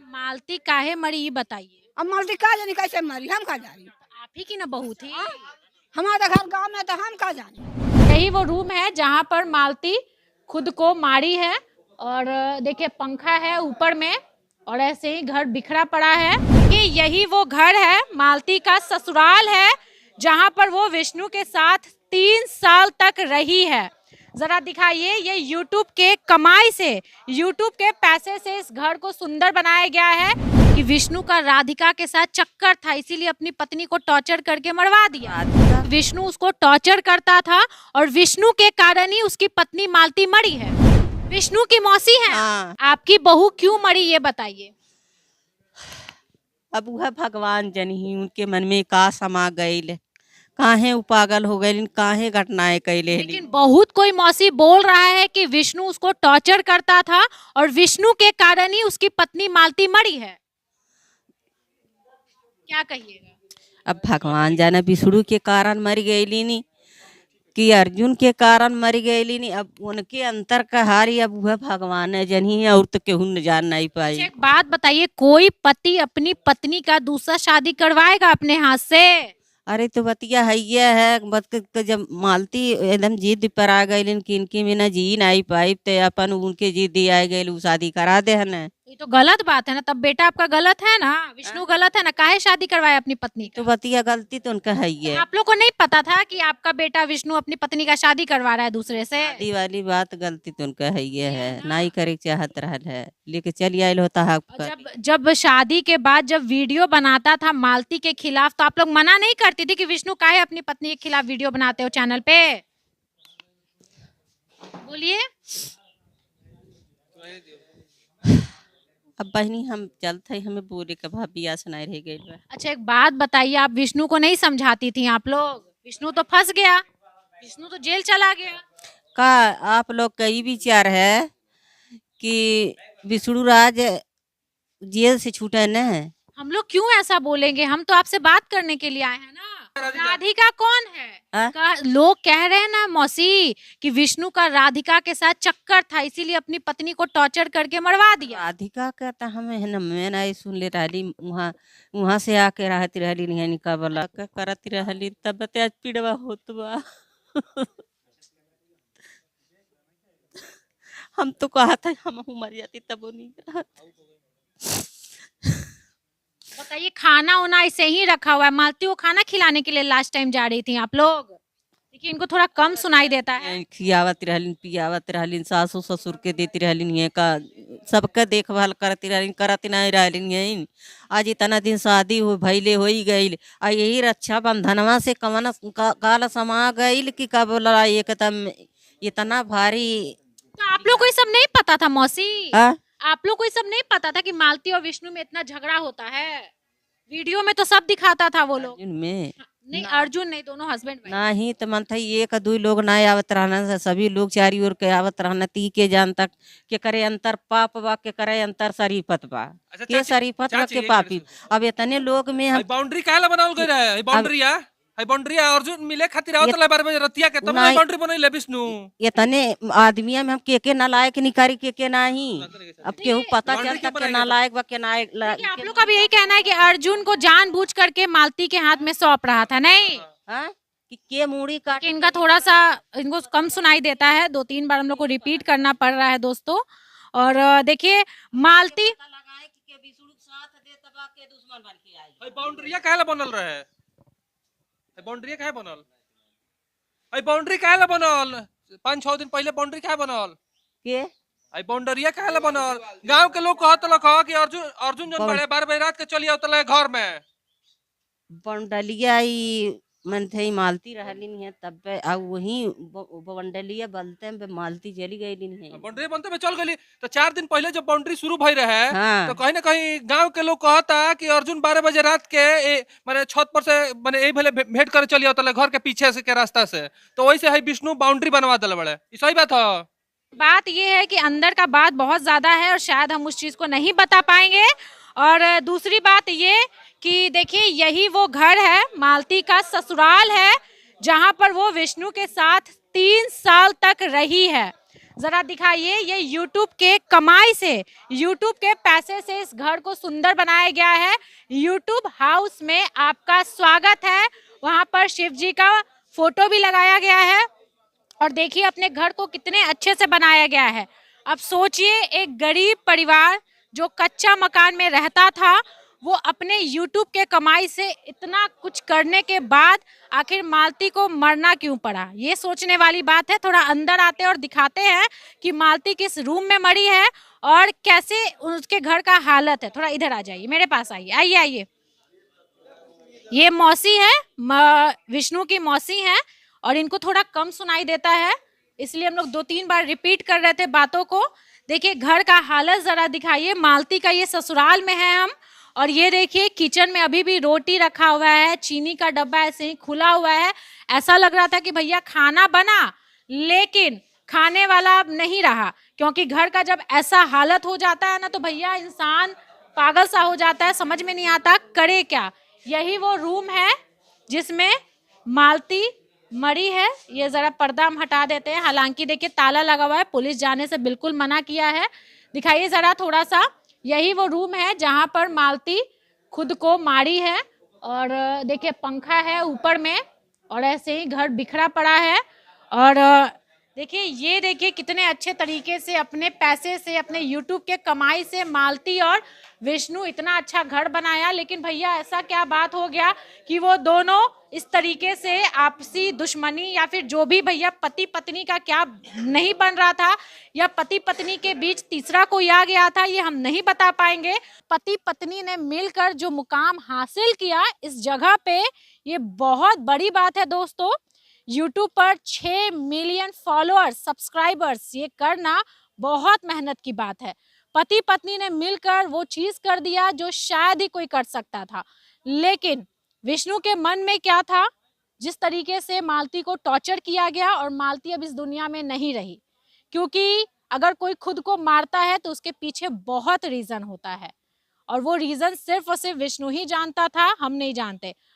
मालती काहे मरी ये बताइए। अब मालती का जानी कैसे मरी, हम का जानी। आप ही की ना बहू थी। हमारा घर गांव में तो हम का जानी। यही वो रूम है जहाँ पर मालती खुद को मारी है। और देखिए पंखा है ऊपर में और ऐसे ही घर बिखरा पड़ा है कि यही वो घर है, मालती का ससुराल है, जहाँ पर वो विष्णु के साथ 3 साल तक रही है। जरा दिखाइए, ये YouTube के कमाई से, YouTube के पैसे से इस घर को सुंदर बनाया गया है कि विष्णु का राधिका के साथ चक्कर था, इसीलिए अपनी पत्नी को टॉर्चर करके मरवा दिया। विष्णु उसको टॉर्चर करता था और विष्णु के कारण ही उसकी पत्नी मालती मरी है। विष्णु की मौसी है। हाँ। आपकी बहू क्यों मरी ये बताइए। अब वह भगवान जनी उनके मन में का समा गईल, काहे उ पागल हो गए, काहे घटनाएं कैले। लेकिन बहुत कोई मौसी बोल रहा है कि विष्णु उसको टॉर्चर करता था और विष्णु के कारण ही उसकी पत्नी मालती मरी है। क्या कहिएगा। अब भगवान जाने विष्णु के कारण मर गईली नी कि अर्जुन के कारण मर गईली नी। अब उनके अंतर का हारी अब वह भगवान है जनी, और तो केहू न जान नहीं पाई। एक बात बताइए, कोई पति अपनी पत्नी का दूसरा शादी करवाएगा अपने हाथ से। अरे तो बतिया है ये है तो जब मालती एकदम जिद पर आ गई कि इनकी में न जी नहीं पाई तो अपन उनके जिद आ गई शादी करा दे है न। ये तो गलत बात है ना, तब बेटा आपका गलत है ना, विष्णु गलत है ना, काहे शादी करवाए अपनी पत्नी का। तो बतिया गलती तो उनका है ही है। आप लोग को नहीं पता था कि आपका बेटा विष्णु अपनी पत्नी का शादी करवा रहा है दूसरे से। शादी वाली बात गलती तो उनका है ये है, नहीं करे चाहत रहल है लेके चली आयल होता है। जब शादी के बाद जब वीडियो बनाता था मालती के खिलाफ तो आप लोग मना नहीं करती थी कि विष्णु काहे अपनी पत्नी के खिलाफ वीडियो बनाते हो चैनल पे। बोलिए। अब बहनी हम चलते हैं, हमें बोले का भाभी आ सुनाई रह गई। अच्छा एक बात बताइए, आप विष्णु को नहीं समझाती थी आप लोग। विष्णु तो फंस गया, विष्णु तो जेल चला गया। का आप लोग कई विचार है कि विष्णु राज जेल से छूटे न है। हम लोग क्यों ऐसा बोलेंगे, हम तो आपसे बात करने के लिए आए हैं ना। राधिका कौन है। लोग कह रहे हैं ना मौसी कि विष्णु का राधिका के साथ चक्कर था, इसीलिए अपनी पत्नी को टॉर्चर करके मरवा दिया। राधिका का तो हमें है ना, मैं नहीं सुन ले रही, वहाँ से आके रहती रहली नहीं निकाला करती रहली तब बते आज पीड़वा होत बा। हम तो कहा था हम मर जाती तब वो नहीं रहा। बताइए, खाना उना ऐसे ही रखा हुआ है, मालती को खाना खिलाने के लिए लास्ट टाइम जा रही थी आप लोग। देखिए इनको थोड़ा कम सुनाई देता है। खियावत रहलिन पियावत रहलिन, सासू ससुर के देती रहलिन, ये का सबका देखभाल करती रहलिन, करती नहीं रहलिन। यही आज इतना दिन शादी हो भैले हो ही गई, आ यही रक्षा बंधनवा से कवन काल समा गई कि का बोला एकदम इतना भारी। तो आप लोग को ये सब नहीं पता था मौसी। आप लोग को ये सब नहीं पता था कि मालती और विष्णु में इतना झगड़ा होता है। वीडियो में तो सब दिखाता था वो लोग में। नहीं अर्जुन नहीं, दोनों हस्बैंड नहीं तो मन था एक दो लोग ना आवत रहना, सभी लोग चारी ओर के आवत रहना, ती के जान तक के करे अंतर पाप बा के करे अंतर शरीफत बा। अच्छा, के शरीफत बा के पापी। अब इतने लोग में हम बाउंड्री काहे ला बनावल गई रहे। बाउंड्री अर्जुन मिले खातिर आवत ला बार बजे रतिया के तब बाउंड्री बनइले विष्णु। इतने आदमिया में हम के नालायक निकारी के नहीं। अब केहू पता चलता के नालायक बा के नालायक। आप लोग का भी यही कहना है कि अर्जुन को जानबूझ करके मालती के हाथ में सौंप रहा था नहीं। कि के मूड़ी काट। इनका थोड़ा सा इनको कम सुनाई देता है, 2-3 बार हम लोग को रिपीट करना पड़ रहा है दोस्तों। और देखिए मालती बाउंड्री काहे ला बनल रहे, बाउंड्री काहे बनल, बाउंड्री काहे ला बनल 5-6 दिन पहले बाउंड्री काहे बनल के बाउंड्री काहे ला बनल। गांव के लोग कहत लख कि अर्जुन जन बड़े 12 बजे रात के चली आवत घर में। बाउंडलिया मन थे मालती रहलिन है तब वही बाउंडलिया बलते में मालती चली गई है। बाउंड्री बनते में चल गई तो 4 दिन पहले जब बाउंड्री शुरू भई रहे तो कहीं ना कहीं गांव के लोग कहता कि अर्जुन 12 बजे रात के माने छत पर से माने यही भले भेंट करे चली आवत घर के पीछे से के रास्ता से, तो वैसे है विष्णु बाउंड्री बनवा दिल बड़े। सही बात है। बात ये है कि अंदर का बात बहुत ज्यादा है और शायद हम उस चीज को नहीं बता पाएंगे। और दूसरी बात ये कि देखिए यही वो घर है, मालती का ससुराल है, जहां पर वो विष्णु के साथ 3 साल तक रही है। जरा दिखाइए, ये YouTube के कमाई से, YouTube के पैसे से इस घर को सुंदर बनाया गया है। YouTube हाउस में आपका स्वागत है। वहां पर शिव जी का फोटो भी लगाया गया है और देखिए अपने घर को कितने अच्छे से बनाया गया है। अब सोचिए एक गरीब परिवार जो कच्चा मकान में रहता था, वो अपने YouTube के कमाई से इतना कुछ करने के बाद आखिर मालती को मरना क्यों पड़ा, ये सोचने वाली बात है। थोड़ा अंदर आते और दिखाते हैं कि मालती किस रूम में मरी है और कैसे उसके घर का हालत है। थोड़ा इधर आ जाइए, मेरे पास आइए, आइए आइए। ये मौसी है, विष्णु की मौसी है और इनको थोड़ा कम सुनाई देता है, इसलिए हम लोग 2-3 बार रिपीट कर रहे थे बातों को। देखिए घर का हालत जरा दिखाइए। मालती का ये ससुराल में है हम, और ये देखिए किचन में अभी भी रोटी रखा हुआ है, चीनी का डब्बा ऐसे ही खुला हुआ है। ऐसा लग रहा था कि भैया खाना बना, लेकिन खाने वाला अब नहीं रहा, क्योंकि घर का जब ऐसा हालत हो जाता है ना तो भैया इंसान पागल सा हो जाता है, समझ में नहीं आता करे क्या। यही वो रूम है जिसमें मालती मरी है। ये जरा पर्दा हम हटा देते हैं, हालांकि देखिए ताला लगा हुआ है, पुलिस जाने से बिल्कुल मना किया है। दिखाइए जरा थोड़ा सा, यही वो रूम है जहां पर मालती खुद को मारी है। और देखिए पंखा है ऊपर में और ऐसे ही घर बिखरा पड़ा है। और देखिए ये देखिए कितने अच्छे तरीके से अपने पैसे से, अपने YouTube के कमाई से मालती और विष्णु इतना अच्छा घर बनाया। लेकिन भैया ऐसा क्या बात हो गया कि वो दोनों इस तरीके से आपसी दुश्मनी या फिर जो भी भैया पति पत्नी का क्या नहीं बन रहा था, या पति पत्नी के बीच तीसरा कोई आ गया था, ये हम नहीं बता पाएंगे। पति पत्नी ने मिलकर जो मुकाम हासिल किया इस जगह पे, ये बहुत बड़ी बात है दोस्तों। YouTube पर 6 मिलियन फॉलोअर्स, सब्सक्राइबर्स, ये करना बहुत मेहनत की बात है। पति पत्नी ने मिलकर वो चीज कर दिया जो शायद ही कोई कर सकता था। लेकिन विष्णु के मन में क्या था, जिस तरीके से मालती को टॉर्चर किया गया, और मालती अब इस दुनिया में नहीं रही। क्योंकि अगर कोई खुद को मारता है तो उसके पीछे बहुत रीजन होता है, और वो रीजन सिर्फ और सिर्फ विष्णु ही जानता था, हम नहीं जानते।